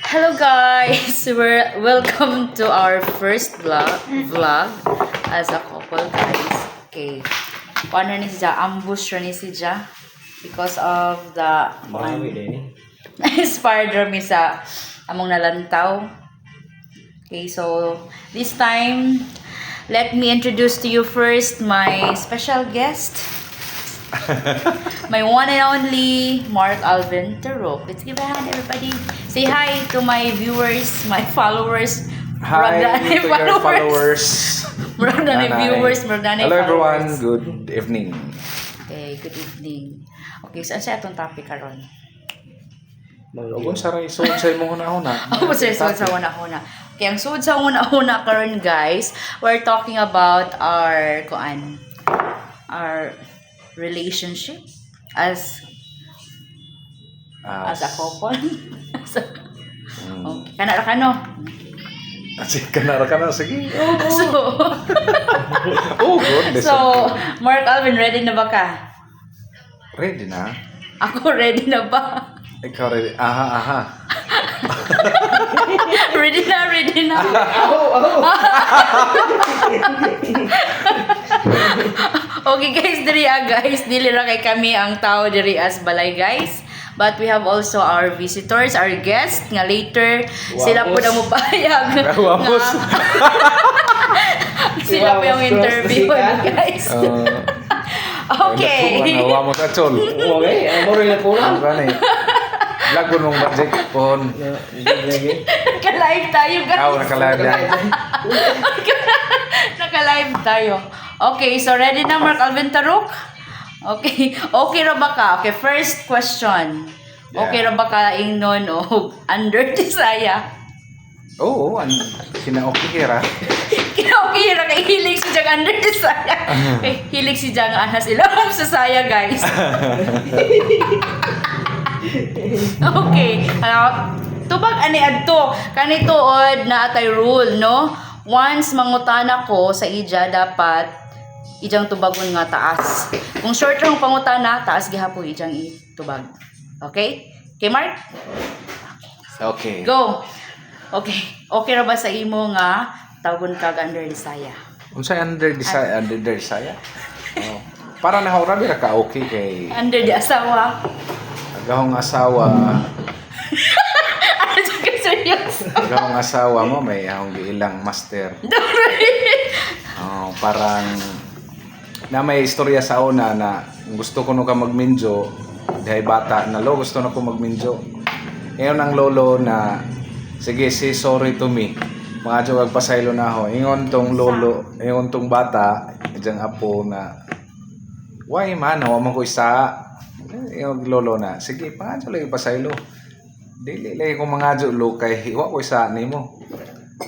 Hello guys! Welcome to our first vlog as a couple guys. Okay. Paano ni siya? Ambush ni siya because of the inspired rami sa among nalantaw. Okay, so this time let me introduce to you first my special guest. My one and only Mark Alvin Tarok. Let's give a hand, everybody. Say hi to my viewers, my followers. Hi to your followers. Hello everyone, good evening. Okay, good evening. Okay, so ano sa itong topic karon? Huwag saray, so sa mo una-una. Ako sa una-una. Okay, ang suod sa una-una karon guys, we're talking about our relationship as a couple. Okay, kana ka no? Kanara ka na, sige. So, Good. so, Mark Alvin, ready na ba ka? Ready na? Ako, ready na ba? Ikaw ready? Aha. Ready na. Okay guys, dili ra kay kami ang tao diri as balay guys. But we have also our visitors, our guests nga later sila po na mupayag nga sila po yung interview guys. Okay. Wamos at sol. Okay, mo rin na po lang. Vlog mo nung budget phone. Naka-live tayo guys. Naka-live na. Naka-live tayo. Okay, so ready na Mark Alvin Tarok? Okay ra ba ka? Okay, first question. Okay ra ba ka ingnon o under Tisaya? Oo, kinaokihira. Kinaokihira kay hilig si Jang under Tisaya. Hilig si Jang anas ilang sa saya guys. Okay. Tubag ani adto kanituod na atay rule no. Once mangutana ko sa ija dapat ijang tubagon nga taas. Kung short lang pangutana, taas gihapon ijang itubag. Okay? Okay, Mark? Okay. Go. Okay ra ba sa imo nga tawagon ka under Bisaya? Unsay under Bisaya? Oh. Para na ra bira ka okay kay Under di asawa. agahong asawa. Ano ka serious? Agahong asawa mo may ahong ilang master. Parang na may istorya sa una na gusto ko ka magminjo dahil bata na gusto na ko magminjo. Ngayon ang lolo na sige, say sorry to me. Mga jawag pasaylo na ako. Ingon tong lolo, ingon tong bata, diyang apo na why man, hawa man ko isa. Yung lolo na, sige, pangadyo lagi pasaylo. Dili lagi ko mga lo kay hiwa ko isa nimo.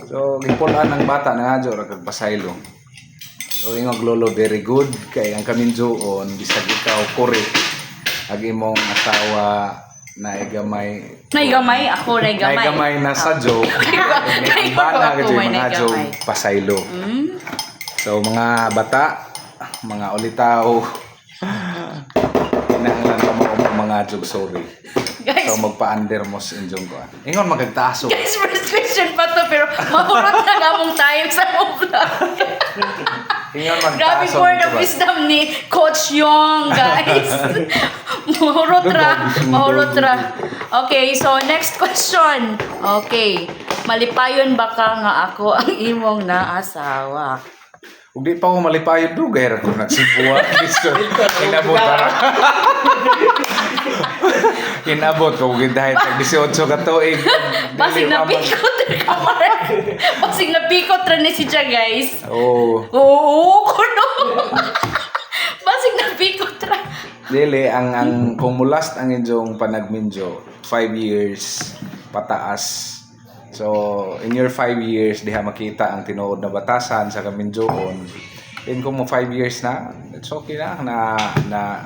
So, gipulaan ng bata na nga ra pasaylo. So, yung lolo very good kay ang kaminjoon bisag ikaw kore ag imong asawa na igamay Ako na sa joke bana gid mga joke pasaylo. So mga bata, mga ulitaw kinahanglan pa mo mga joke sorry. Guys, so magpa-under mo sa inyong ko. Ingon magagtaso. guys, first question pa to pero mahurot na gamong time sa vlog. Ingon magtaso. Grabe word of wisdom ni Coach Yong, guys. Mahurot ra. Okay, so next question. Okay. Malipayon ba ka nga ako ang imong naasawa? Ug di pa ko malipayon dugay ra ko nagsibuwa. Inabot ko gid dahil tag 18 ka tuig. Basig na pikot ka Mark. Basig na pikot ra ni siya, guys. Oo. Kuno. Basig na pikot ra. Dili ang kung mulast ang inyong panagminjo 5 years pataas. So in your 5 years diha makita ang tinuod na batasan sa kaminjoon. Then kung mo 5 years na, it's okay na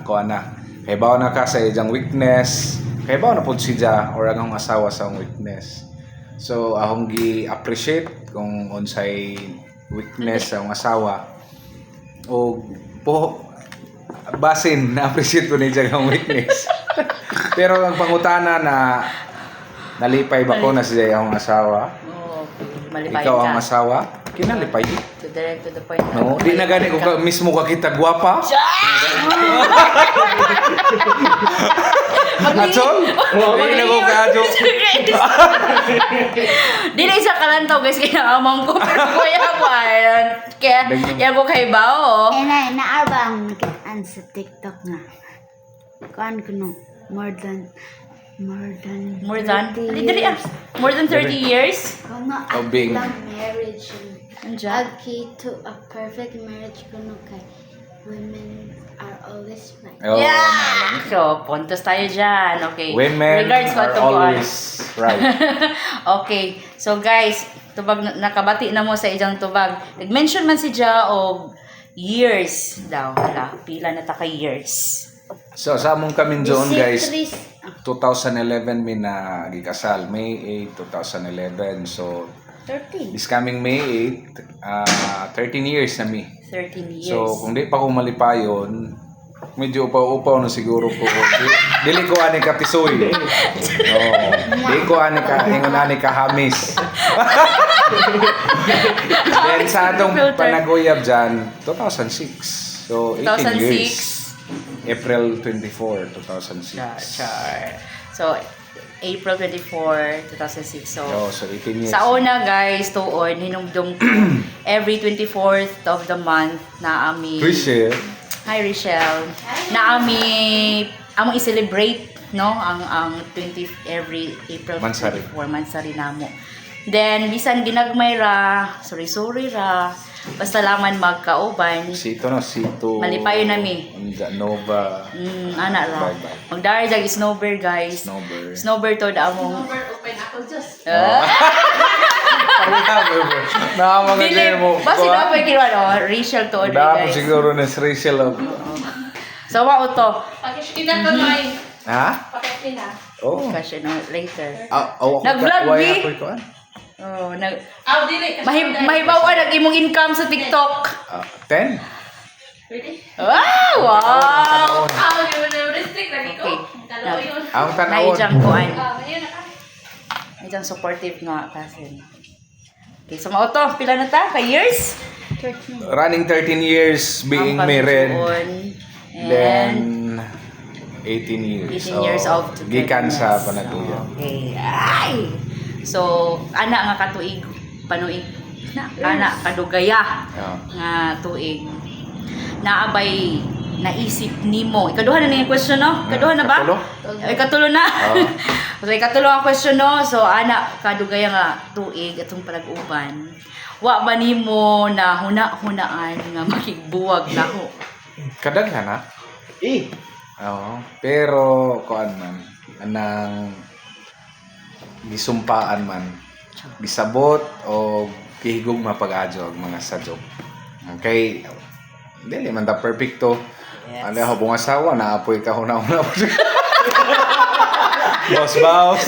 kuha na. Kay bawo na ka sa iyang weakness. Kay bawo na pud siya or ang asawa sa weakness. So ahong gi-appreciate kung unsay weakness sa asawa. O basin na appreciate ko ni ang weakness. Pero ang pangutana na Nalipay ba ko na siya akong asawa? Oh, malipayan Ikaw ka. ang asawa? Kinalipay. To direct to the point. No, di na gani ko mismo ka kita gwapa. Atol? Di na ko kadyo. Di na isa kalantaw guys kaya amang ko pero kuya ko ayan. Kaya ko kay bao. Naarbang nakitaan sa TikTok na. Kuan ko no, more than More than 30 dili ah. More than 30 years. Kung no, Oh, bing. lang marriage. Anja. Ang key to a perfect marriage ko no kay women are always right. Oh, Yeah! So, puntos tayo dyan. Okay. Women Regards ko are to Kuan. always right. Okay. So, guys, tubag nakabati na mo sa isang tubag. Nag-mention man si Ja og years daw. Hala, pila na ta ka years. So, sa among kami doon guys, Tris, 2011 mi na gikasal, May 8, 2011. So, 13. this coming May 8, 13 years na mi. 13 years. So, kung di pa ko malipayon, medyo upaw-upaw na siguro ko. Dili ko ani ka pisoy. No. Dili ko ani ka ingon ani ka hamis. Then sa atong panaguyab dyan, 2006. So, 18 years. 2006. April 24, 2006. Char. So, April 24, 2006. So, So 18 years. sa una guys, tuon, hinumdum ko every 24th of the month na ami... Appreciate. Hi, Richelle. Na ami... Among i-celebrate, no? Ang 20 every April Mansari. 24, Mansari namo. Then, bisan ginagmay ra, sorry ra, basta laman magkauban, Sito no, Sito. malipayo nami. Nova. Ana ra. Bye-bye. Magdari jag snowbird guys. Snowbird. Snowbird to da among Open ako just. Na mga Dili, ganyan mo. basi na pa kira no, Rachel to Dapat guys. siguro na si Rachel. So wa to. Pakikita ko na Ha? Pakikita. Oh. Kasi no later. Nag-vlog Nag-vlog, bi? Oh, nag Dili. mahibawa nag imong income sa TikTok. 10? Wow! Wow! Di mo na restrict lagi ko. Dalawa yun. Ang tanawon. Naijang kuan. Ngayon na ka. Naijang supportive nga kasi. Okay, so mao to, pila na ta? Ka years? 13. Running 13 years being Ang married. pamilyon. Then And 18 years. 18 years of Gikan sa togetherness. panatuyan. Okay. Ay! So, ana nga katuig, panuig, ana kadugaya Yeah. nga tuig. Naabay naisip nimo. Ikaduha na yung question no? Ikaduha na ba? Katulo? Ikatulo na. Oo. So, ikatulo ang question no. So, ana kadugaya nga tuig atong palag-uban. Wa ba nimo na huna-hunaan nga makigbuwag nako? Kadaghan ha? Oo. Pero, kuan man, anang gisumpaan man, gisabot o kihigog mapag-adyo ang mga sadyo. Okay, dili man ta perfecto. Yes. Ano ako bung asawa, naapoy ka huna-huna po siya. Boss. Maus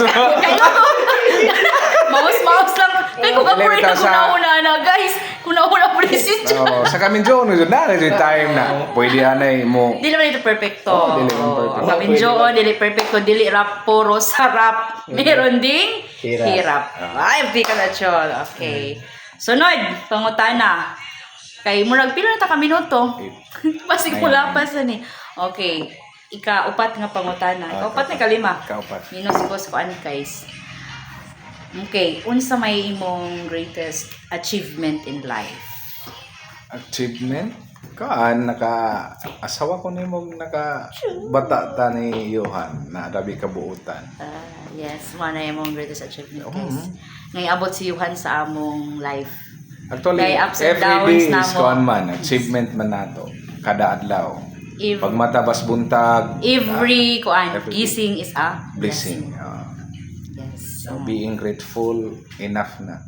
lang. Kaya kung ako rin Limitas sa- kuna-una na guys. Kuna-una po rin si Oo, sa kami John, na time na pwede anay mo. Dili man ito perfecto. Oo, dili man perfecto. Kabinjoon, dili perfecto, dili rap, puro sarap. Meron ding hirap. Ay, di ka na chol. Okay. Sunod, pangutana. Kay murag pila na ta ka minuto. Pasig mula pa sa ni. Okay. Ika-upat nga pangutana. Ika-upat na kalima. Kaupat. Minuskos ko ani guys. Okay, unsa may imong greatest achievement in life? Achievement? Kaan, asawa ko nimo bata ta ni Johan na dabi kabuutan. Yes, one na imong greatest achievement guys. Ngay abot si Johan sa among life. Actually, Kay ups and every downs day na is mo. kuan man, achievement man nato. Kada adlaw. If Pag matabas buntag, every kuan every day. gising is a blessing. Yes. So, being grateful enough na.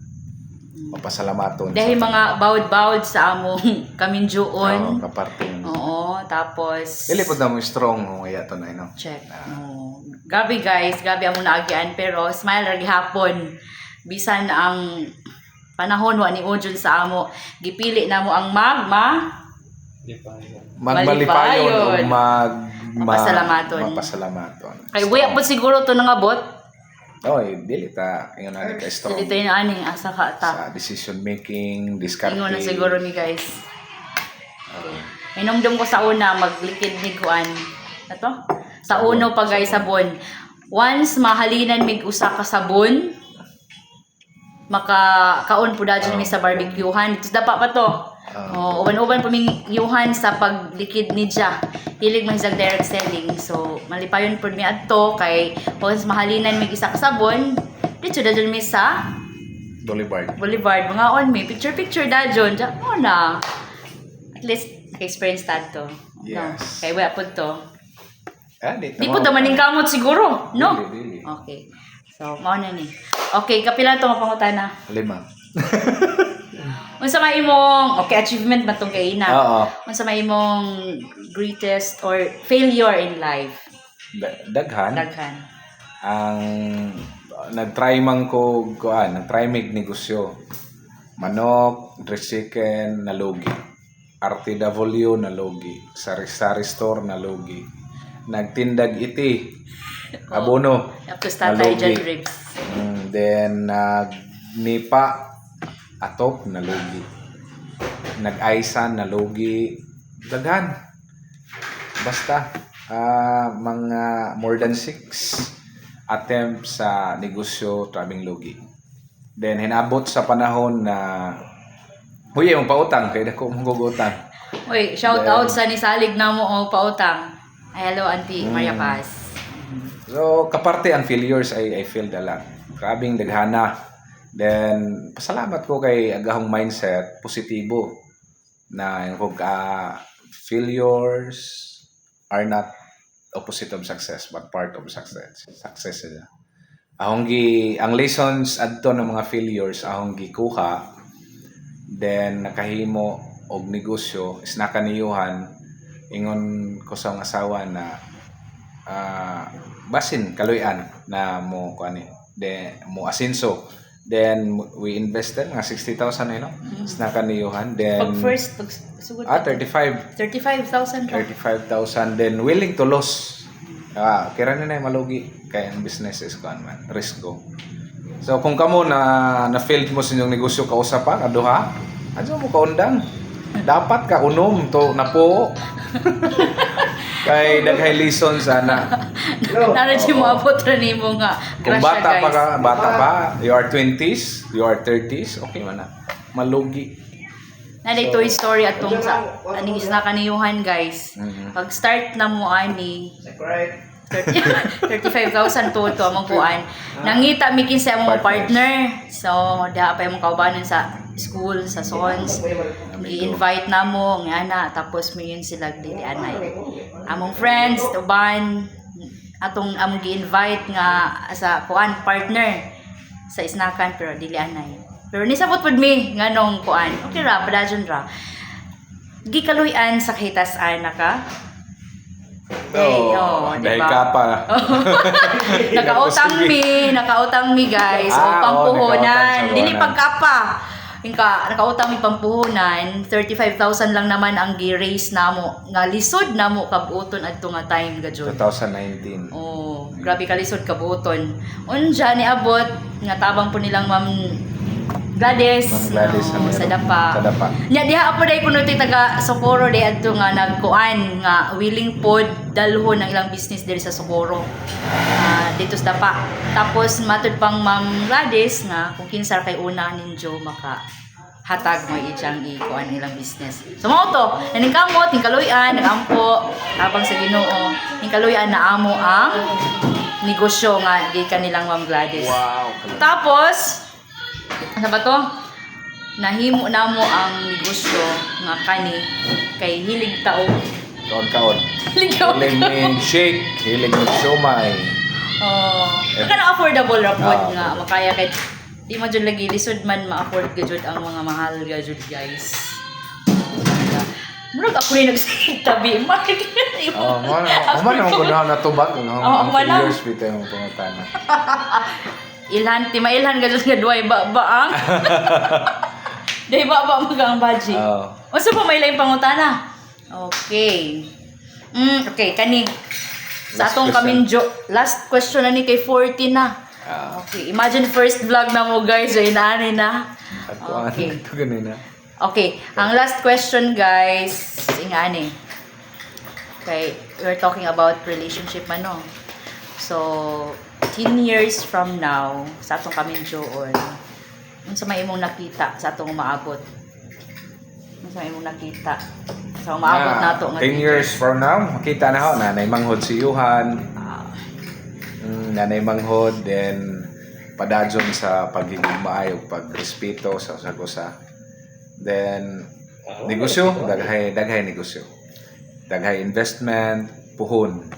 Mapasalamaton. Dahil mga bawd-bawd sa among kaminjoon. kaparte. Oo, tapos Dili po na mo strong mo kaya to na, no? check. No. Gabi guys, gabi amo naagian pero smile ra gihapon. Bisan ang panahon wa ni Ojul sa amo, gipili namo ang Magbalipayon o Mapasalamaton. mapasalamaton. Kay buya po siguro to nangabot. Oy, dili ta ingon na ka strong Dito yung ani, asa ka ta. sa decision making, discarding. Ingon na siguro ni guys. Minumdum ko sa una, maglikid ni Kuan. Ato? Sa uno pa guys, sabon. Once mahalinan mig usa ka sabon, kaon po dadyo mi sa barbecuehan. Ito dapat pa to. Uban-uban po ming yuhan sa paglikid ni Dia. Hilig man sa direct selling. So, malipayon po mi adto kay once mahalinan mig isa ka sabon, dito dadyo mi sa Boulevard. Mga on me, picture dadyon. Diyan mo na. At least, naka-experience to. Yes. Kaya wala po to. Di Di po tamaning kamot siguro, no? Dili. Okay. So, mao na ni. Okay, kapila to mapangutana. 5. Unsa may imong achievement man tong kay ina. Oo. Unsa may imong greatest or failure in life? Daghan. Ang nag-try man ko nag-try mig negosyo. Manok, dress chicken, nalugi. RTW, nalugi. Sari-sari store, nalugi. Nagtindag iti. Abono. Tapos tatay nalugi. John Ribs. Then, nagnipa, atop, nalugi. Nag-aisan, nalugi. Daghan. Basta, mga more than 6 attempts sa negosyo, trabing lugi. Then, hinabot sa panahon na huwag yung pautang, kaya ko magugutang. Uy, shout out sa nisalig na mo o pautang. Ay, hello, Auntie Maria Paz. So, kaparte ang failures, I failed a lot. Grabing daghana. Then, pasalamat ko kay agahong mindset, positibo. Na yung failures are not opposite of success, but part of success. Success sila. Ang lessons adto ng mga failures, ahong gikuha, then nakahimo og negosyo, is nakaniyuhan, ingon ko sa mga asawa na basin kaluyan na mo mo asenso. Then we invested mga 60,000 is nakaniyuhan. Then Pag first, sugod 35,000 then willing to lose. Kira na malugi kaya ang business is man risk go. So kung kamo na failed mo sa inyong negosyo kausa pa kaduha, adto mo kaundang. Dapat ka unom to na po. Kay daghay lessons sana. Nara di mo abot ra nimo nga. Kung Grasya, bata pa, you are 20s, you are 30s, okay man na. Malugi. Nanay to story atong sa aning isna kaniyuhan guys. Pag start na mo ani 35,000 to among kuan. Nangita mi kinsa among partner. So diha pa imong kaubanon sa school sa Sons. I-invite na mo nga ana tapos mi yun sila dili anay. Among friends uban atong among gi-invite nga sa kuan partner sa isnakan pero dili anay. Pero nisabot pud mi nganong kuan. Okay ra padadyon ra. Gikaluyan sa kitas-an ka. Dahil ka pa. Nakautang mi guys. Pampuhunan. nakautang sa Dili buwanan. pagkapa. Nakautang mi pampuhunan. 35,000 lang naman ang gi-raise namo. Nga lisod namo kabuoton adto nga time gadyon. 2019. Oh, grabe ka lisod kabuoton. Unja ni abot nga tabang po nilang Ma'am Gladys. Ma'am Gladys, Sa dapa. Sa dapa. Nya diha po dai kuno taga Socorro di adto nga nagkuan nga willing pod dalhon ang ilang business diri sa Socorro. Dito sa dapa. Tapos matud pang Ma'am Gladys nga kung kinsa kay una ninyo maka hatag mo iyang ikuan ilang business. So mao to, naning kamot, tingkaluyan, nagampo habang sa Ginoo, tingkaluyan na amo ang negosyo nga gikan nilang Ma'am Gladys. Wow. Tapos ano ba to? Nahimo na mo ang negosyo nga kani kay hilig tao. Kaon-kaon. Hilig tao. Hilig ng shake, hilig ng siomay. Oh, kana affordable ra pod Ah. nga makaya kay di man jud lagi lisod man ma-afford gyud ang mga mahal gyud guys. Murag ako rin nagtabi. Man ang kunahan na tubag, ang man. years bitaw yung pangutana. Ilhan, mailhan ka dyan nga duway ba-ang? Dahil ba magang baji. Oo. Unsa pa may laing pangutana? Okay. Okay, kani. Sa Last atong question. kaminjo, last question na ni kay 40 na. Okay, imagine first vlog na mo guys, so inaani na. Ako Okay. ito ganina. Okay, ang last question guys, ingani. Okay, we're talking about relationship man no. So, 10 years from now, sa atong kaming joon, unsa may imong nakita sa atong maabot? Unsa may imong nakita sa maabot nato nga 10 years from now, makita na ho, nanay manghod si Yuhan, nanay manghod, then padadyon sa pagiging maayo, pagrespeto sa usa. Then, negosyo, daghay negosyo. Daghay investment, puhon.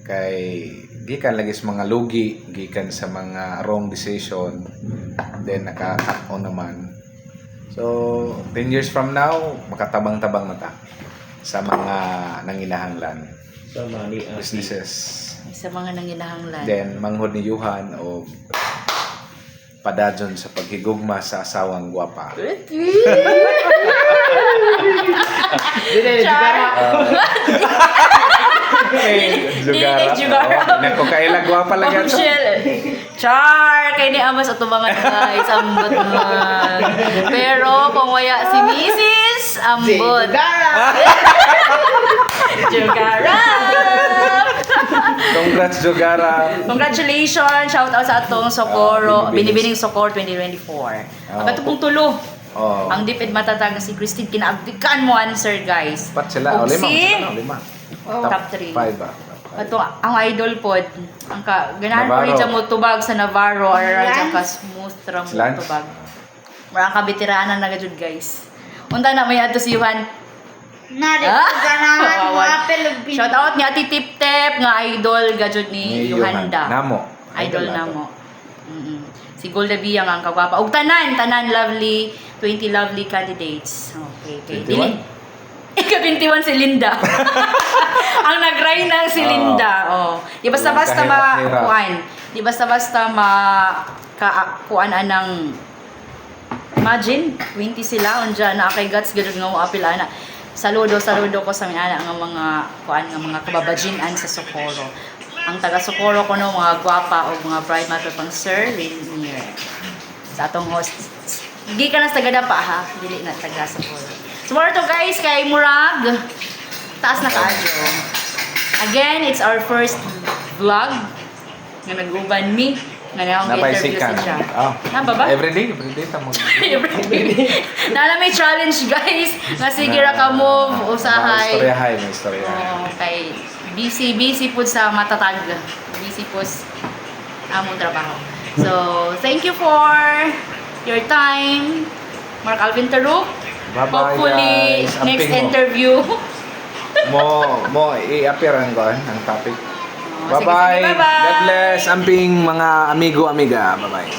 Kay gikan lagi sa mga lugi, gikan sa mga wrong decision, then naka-cut on naman. So, 10 years from now, makatabang-tabang na ta sa mga nanginahanglan, Sa mali. businesses. sa mga nanginahanglan. Then, manghod ni Yuhan o padadyon sa paghigugma sa asawang gwapa. Jugara. Nako kaila gwapa lang yan. Bombshell. Char! Kay ni Amas at mga guys. Ambot man. Pero kung waya si Mrs. Ambot. Jugara! Congrats, Jugara. Congratulations! Shout out sa atong Socorro. Binibining Socorro 2024. Ang pong tulo. Oh. Ang dipid matatag na si Christine. Kinaabdikan mo answer guys. Pat sila. O, lima. Si Lima. Top 3. 5 ba? Ato ang idol pod ang ganahan ko Navarro. rin siya mo tubag sa Navarro or sa ka smooth ra mo Lance. tubag. Mura ka veteranan na gajud guys. Unta na may adto si Juan. Nari Ah? ko ganahan mo Wawan. apel ug bin. Shout out ni Ati Tip Tep nga idol gajud ni Yohanda. Namo. Idol na mo. Si Golda Bia nga ang kagwapa. Ug tanan lovely 20 lovely candidates. Okay. 21? Dili. Ika-21 si Linda. Ang nag-ray ng si Linda. Oh. Di basta-basta Kahirap-hirap. kuan. Di basta-basta kuan anang imagine 20 sila unja na kay guts gud nga mo apil ana. Saludo ko sa mga ana nga mga kuan nga mga kababadjinan sa Socorro. Ang taga Socorro ko no mga gwapa o mga bride matter pang Sir Rainier. Sa atong host. Di ka na sa taga Dapa ha. Dili na taga Socorro. So more to guys kay Murag. Taas na kaadyo. Again, it's our first vlog nga nag-uban mi nga na Napay interview sikan. siya. Oh. Tama ba? Everyday ta mo. Nala may challenge guys. Nga sige ra ka move usahay. May istoryahay. Oh, kay busy po sa matatag. Busy po sa among trabaho. So, thank you for your time. Mark Alvin Taruk. Bye-bye, Hopefully, guys. next Amping mo. interview. mo i-appear ang ang topic. Sige, Bye-bye. sige, bye-bye. God bless. Amping mga amigo, amiga. Bye-bye.